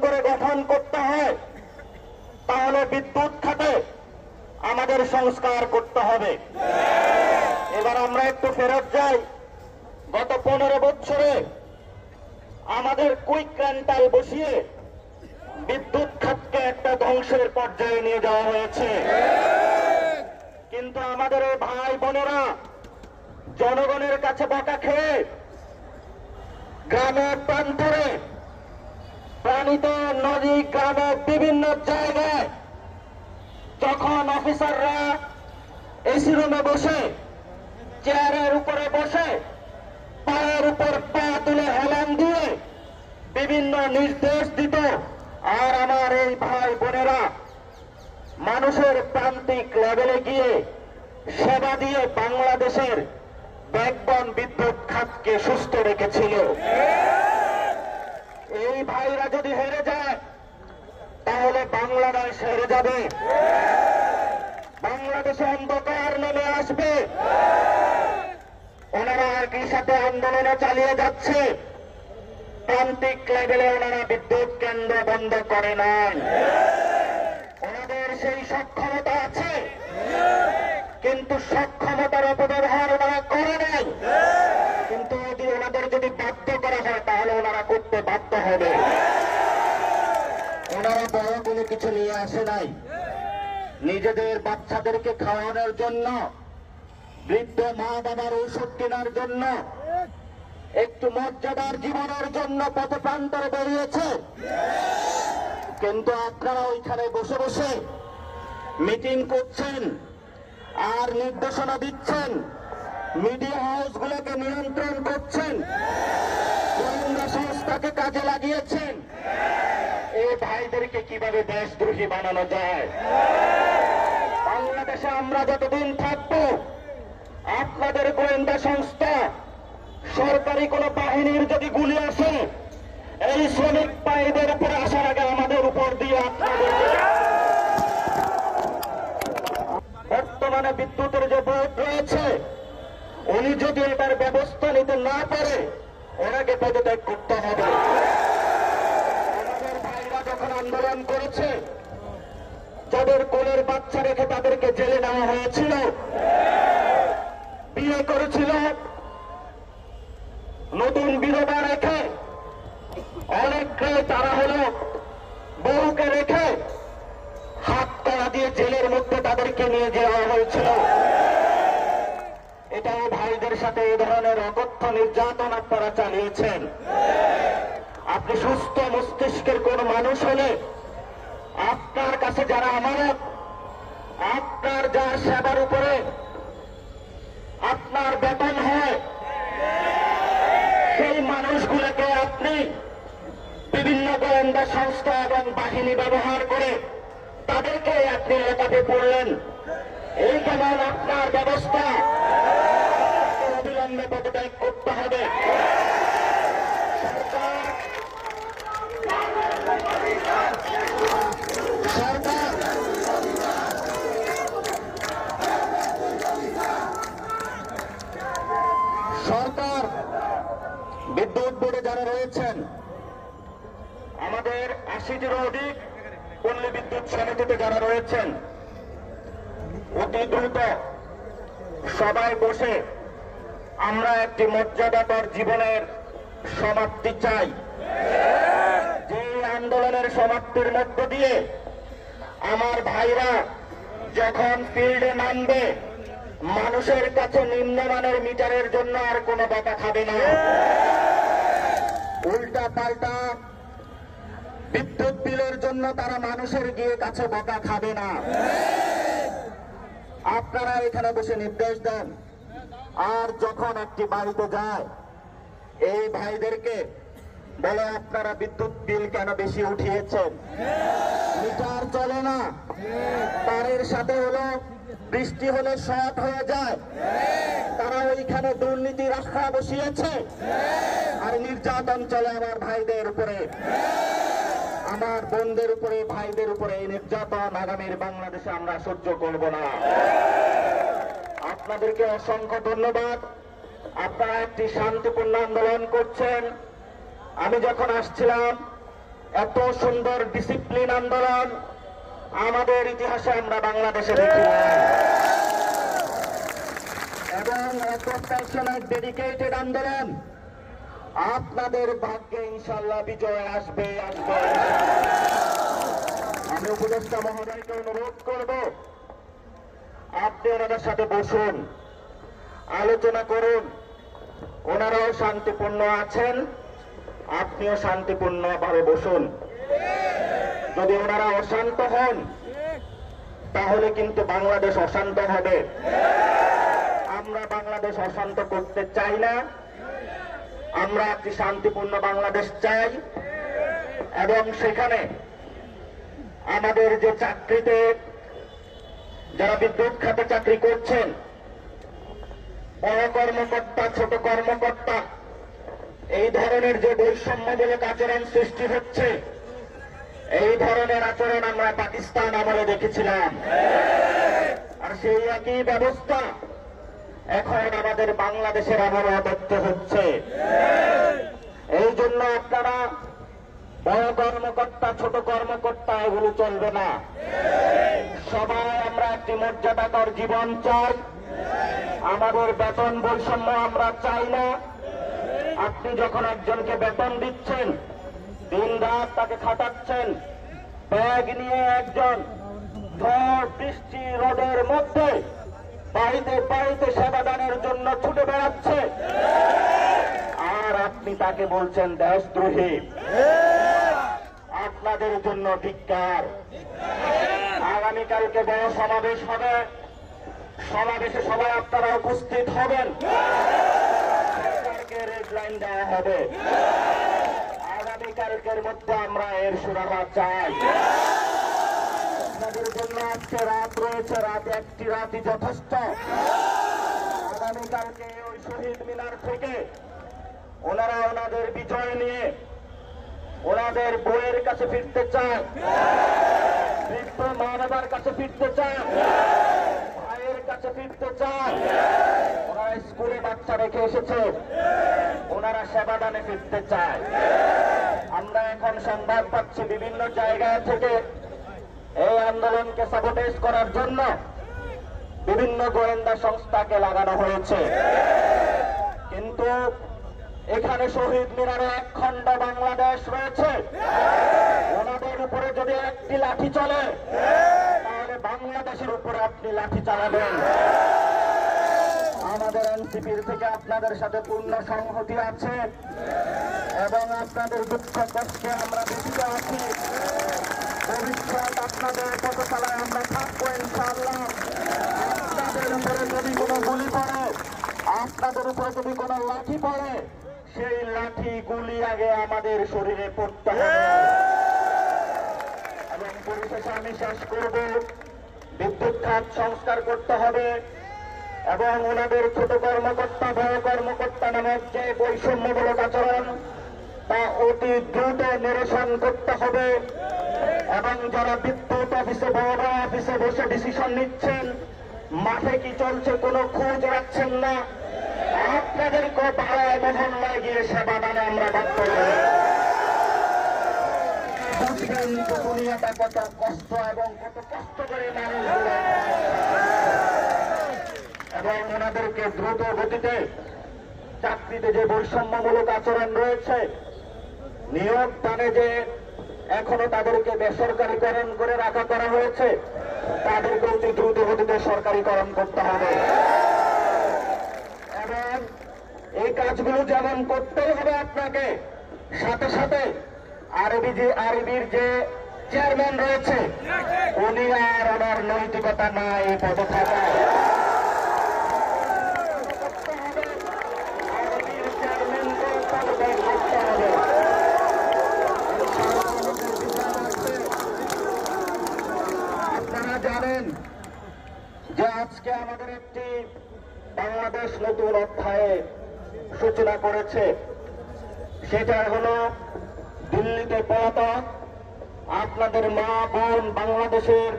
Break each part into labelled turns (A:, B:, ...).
A: করে গঠন করতে হয়, তাহলে বিদ্যুৎ খাতে আমাদের সংস্কার করতে হবে। এবার আমরা একটু ফেরত যাই। গত 15 বছরে আমাদের কুইক রেন্টাল বসিয়ে বিদ্যুৎ খাতকে একটা ধ্বংসের পর্যায়ে নিয়ে যাওয়া হয়েছে। কিন্তু আমাদের এই ভাই বোনেরা জনগণের কাছে বকা খেয়ে গ্রামের প্রান্তরে, প্রাণীত নদী, গ্রামের বিভিন্ন জায়গায় যখন অফিসাররা এসি রুমে বসে, চেয়ারের উপরে বসে, পায়ের উপর পা তুলে হেলান দিয়ে বিভিন্ন নির্দেশ দিত, আর আমার এই ভাই বোনেরা মানুষের প্রান্তিক লেভেলে গিয়ে সেবা দিয়ে বাংলাদেশের ব্যাকবন বিদ্যুৎ খাতকে সুস্থ রেখেছিল। এই ভাইরা যদি হেরে যায় তাহলে বাংলাদেশ হেরে যাবে, বাংলাদেশে অন্ধকার নেমে আসবে। ওনারা একই সাথে আন্দোলন চালিয়ে যাচ্ছে, প্রান্তিক লেভেলে ওনারা বিদ্যুৎ কেন্দ্র বন্ধ করে নাই। ওনাদের সেই সক্ষমতা আছে, কিন্তু সক্ষমতার অপব্যবহার ওনারা করে নাই। কিন্তু ওনাদের যদি বাধ্য করা হয় তাহলে ওনারা করতে বাধ্য হবে। ওনারা বড় কোনো কিছু নিয়ে আসে নাই, নিজেদের বাচ্চাদেরকে খাওয়ানোর জন্য, বৃদ্ধ মা বাবার ঔষধ কেনার জন্য, একটু মর্যাদার জীবনের জন্য পথে প্রান্তরে বেরিয়েছে। কিন্তু আপনারা ওইখানে বসে বসে মিটিং করছেন আর নির্দেশনা দিচ্ছেন, মিডিয়া হাউসগুলোকে নিয়ন্ত্রণ করছেন, গোয়েন্দা সংস্থাকে কাজে লাগিয়েছেন। এই ভাইদেরকে কিভাবে দেশদ্রোহী বানানো যায়? বাংলাদেশে আমরা যতদিন থাকবো আপনাদের গোয়েন্দা সংস্থা, সরকারি কোন বাহিনীর যদি গুলি আসে, এই শ্রমিক ভাইদের উপরে আসার আগে আমাদের উপর দিয়ে আপনাদের। বর্তমানে বিদ্যুতের যে বোর্ড রয়েছে, উনি যদি এটার ব্যবস্থা নিতে না পারে ওনাকে পদত্যাগ করতে হবে। আমাদের ভাইরা যখন আন্দোলন করেছে, যাদের কোলের বাচ্চা রেখে তাদেরকে জেলে নেওয়া হয়েছিল, বিয়ে করেছিল, নতুন বিধবা রেখে, অনেককে তারা হলো বউকে রেখে হাত কড়া দিয়ে জেলের মধ্যে তাদেরকে নিয়ে যাওয়া হয়েছিল। এটাও ভাইদের সাথে এই ধরনের অকথ্য নির্যাতন আপনারা চালিয়েছেন। আপনি সুস্থ মস্তিষ্কের কোন মানুষ হলে আপনার কাছে যারা আমানত, আপনার যার সেবার উপরে আপনার বেতন হয়, সেই মানুষগুলোকে আপনি বিভিন্ন গোয়েন্দা সংস্থা এবং বাহিনী ব্যবহার করে তাদেরকে আপনি লেখাতে পড়লেন। এই কেমন আপনার ব্যবস্থা? অবিলম্বে পদত্যাগ করতে হবে। সরকার, বিদ্যুৎ বোর্ডে যারা রয়েছেন, আমাদের 80টির অধিক পল্লী বিদ্যুৎ সমিতিতে যারা রয়েছেন, অতি দ্রুত সবাই বসে আমরা একটি মর্যাদাকর জীবনের সমাপ্তি চাই। যে আন্দোলনের সমাপ্তির মধ্য দিয়ে আমার ভাইরা যখন ফিল্ডে নামবে, মানুষের কাছে নিম্নমানের মিটারের জন্য আর কোনো টাকা খাবে না, উল্টা পাল্টা বিদ্যুৎ বিলের জন্য তারা মানুষের গিয়ে কাছে বকা খাবে না। আপনারা এখানে বসে নির্দেশ দেন, আর যখন একটি বাড়িতে যায় এই ভাইদেরকে বলে আপনারা বিদ্যুৎ বিল কেন বেশি উঠিয়েছেন, মিটার চলে না, তারের সাথে হলো বৃষ্টি হলে শর্ট হয়ে যায়, তারা ওইখানে দুর্নীতির আখড়া বসিয়েছে আর নির্যাতন চলে আমার ভাইদের উপরে, আমার বোনদের উপরে, ভাইদের উপরে। এই নির্যাতন আগামীর বাংলাদেশে আমরা সহ্য করব না। আপনাদেরকে অসংখ্য ধন্যবাদ। আপনারা একটি শান্তিপূর্ণ আন্দোলন করছেন। আমি যখন আসছিলাম এত সুন্দর ডিসিপ্লিন আন্দোলন আমাদের ইতিহাসে আমরা বাংলাদেশে দেখি না। এবং এত প্যাশনেট ডেডিকেটেড আন্দোলন আপনাদের ভাগ্যে ইনশাল্লাহ বিজয় আসবে আসবে। আমি উপদেষ্টা মহোদয়কে অনুরোধ করব, আপনি ওনাদের সাথে বসুন, আলোচনা করুন। ওনারাও শান্তিপূর্ণ আছেন, আপনিও শান্তিপূর্ণ ভাবে বসুন। যদি ওনারা অশান্ত হন তাহলে কিন্তু বাংলাদেশ অশান্ত হবে। আমরা বাংলাদেশ অশান্ত করতে চাই না, আমরা একটি শান্তিপূর্ণ বাংলাদেশ চাই। এবং সেখানে আমাদের যে চাকরিতে যারা বিদ্যুৎ খাতে চাকরি করছেন, বড় কর্মকর্তা ছোট কর্মকর্তা, এই ধরনের যে বৈষম্যমূলক আচরণ সৃষ্টি হচ্ছে, এই ধরনের আচরণ আমরা পাকিস্তান আমলে দেখেছিলাম। আর সেই একই ব্যবস্থা এখন আমাদের বাংলাদেশের আমলে দেখতে হচ্ছে। এই জন্য আপনারা বড় কর্মকর্তা ছোট কর্মকর্তা এগুলো চলবে না। সবাই আমরা একটি মর্যাদাকর জীবন চাই। আমাদের বেতন বৈষম্য আমরা চাই না। আপনি যখন একজনকে বেতন দিচ্ছেন, দিন রাত তাকে খাটাচ্ছেন, ব্যাগ নিয়ে একজন ঝড় বৃষ্টি রোদের মধ্যে বাড়িতে বাড়িতে সেবাদানের জন্য ছুটে বেড়াচ্ছে, আর আপনি তাকে বলছেন দেশদ্রোহী। আপনাদের জন্য ধিক্কার। আগামীকালকে বড় সমাবেশ হবে, সমাবেশে সবাই আপনারা উপস্থিত হবেন। সরকারকে রেড লাইন দেওয়া হবে। আগামীকালকের মধ্যে আমরা এর সুরাহা চাই। আপনাদের জন্য আজকে রাত রয়েছে, রাত একটি রাতই যথেষ্ট। আগামীকালকে ওই শহীদ মিনার থেকে ওনারা ওনাদের বিজয় নিয়ে ওনাদের বইয়ের কাছে ফিরতে চান, বৃদ্ধ মা বাবার কাছে ফিরতে চান, ভাইয়ের কাছে ফিরতে চান। ওনারা স্কুলে বাচ্চা রেখে এসেছে, ওনারা সেবাদানে ফিরতে চায়। আমরা এখন সংবাদ পাচ্ছি বিভিন্ন জায়গা থেকে এই আন্দোলনকে সাবোটেজ করার জন্য বিভিন্ন গোয়েন্দা সংস্থাকে লাগানো হয়েছে। কিন্তু এখানে শহীদ মিনারে এক খণ্ড বাংলাদেশ রয়েছে। ওনাদের উপরে যদি একটি লাঠি চলে তাহলে বাংলাদেশের উপরে আপনি লাঠি চালাবেন। আমাদের এনসিপির থেকে আপনাদের সাথে পূর্ণ সংহতি আছে এবং আপনাদের দুঃখ কষ্টে আমরা বেঁচে আছি। ভবিষ্যৎ আপনাদের পথচালায় আমরা থাকবো ইনশাআল্লাহ। আপনাদের উপরে যদি কোনো গুলি পড়ে, আপনাদের উপরে যদি কোনো লাঠি পড়ে, সেই লাঠি গুলি আগে আমাদের শরীরে পড়তে হবে। এবং পরিশেষে আমি শেষ করব, বিদ্যুৎ খাত সংস্কার করতে হবে এবং ওনাদের ছোট কর্মকর্তা বড় কর্মকর্তা নামক যে বৈষম্যমূলক আচরণ তা অতি দ্রুত নিরসন করতে হবে। এবং যারা বিদ্যুৎ অফিসে বড় বড় অফিসে বসে ডিসিশন নিচ্ছেন, মাঠে কি চলছে কোনো খোঁজ রাখছেন না, আপনাদেরকে পাড়ায় মহল্লায় গিয়ে সেবা দানে আমরা বাধ্য করি। বুঝবেন তো দুনিয়াটা কত কষ্ট এবং কত কষ্ট করে মানুষগুলো, এবং ওনাদেরকে দ্রুত গতিতে চাকরিতে যে বৈষম্যমূলক আচরণ রয়েছে, নিয়োগ দানে যে এখনো তাদেরকে বেসরকারীকরণ করে রাখা করা হয়েছে, তাদেরকে অতি দ্রুত গতিতে সরকারিকরণ করতে হবে। এবং এই কাজগুলো যেমন করতেই হবে আপনাকে, সাথে সাথে আরবির যে চেয়ারম্যান রয়েছে উনি আর ওনার নৈতিকতা নাই এই পদে থাকায়। আরবির চেয়ারম্যানকে পদত্যাগ করতে হবে। আপনারা জানেন যে আজকে আমাদের একটি বাংলাদেশ নতুন অধ্যায়ে সূচনা করেছে। সেটা হলো দিল্লিতে পলাতক আপনাদের মা বোন বাংলাদেশের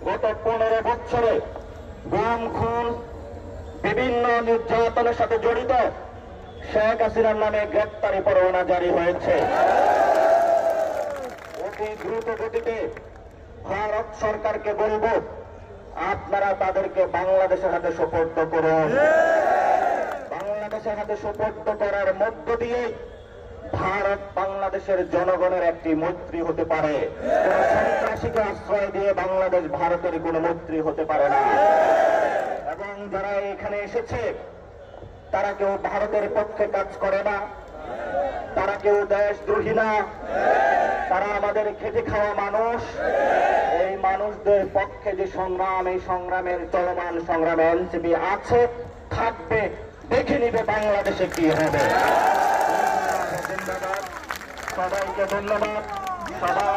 A: গত 15 বছরে গুম খুন বিভিন্ন নির্যাতনের সাথে জড়িত শেখ হাসিনার নামে গ্রেপ্তারি পরোয়ানা জারি হয়েছে। অতি দ্রুত গতিতে ভারত সরকারকে বলবো আপনারা তাদেরকে বাংলাদেশের হাতে সোপর্দ করুন। বাংলাদেশের হাতে সোপর্দ করার মধ্য দিয়ে ভারত বাংলাদেশের জনগণের একটি মৈত্রী হতে পারে। কোন সন্ত্রাসীকে আশ্রয় দিয়ে বাংলাদেশ ভারতের কোন মৈত্রী হতে পারে না। এবং যারা এখানে এসেছে তারা কেউ ভারতের পক্ষে কাজ করে না, তারা কেউ দেশদ্রোহী না, তারা আমাদের খেটে খাওয়া মানুষ। এই মানুষদের পক্ষে যে সংগ্রাম, এই সংগ্রামের চলমান সংগ্রামে এনসিপি আছে, থাকবে, দেখে নিবে বাংলাদেশে কি হবে। ধন্যবাদ, সবাইকে ধন্যবাদ। সবাই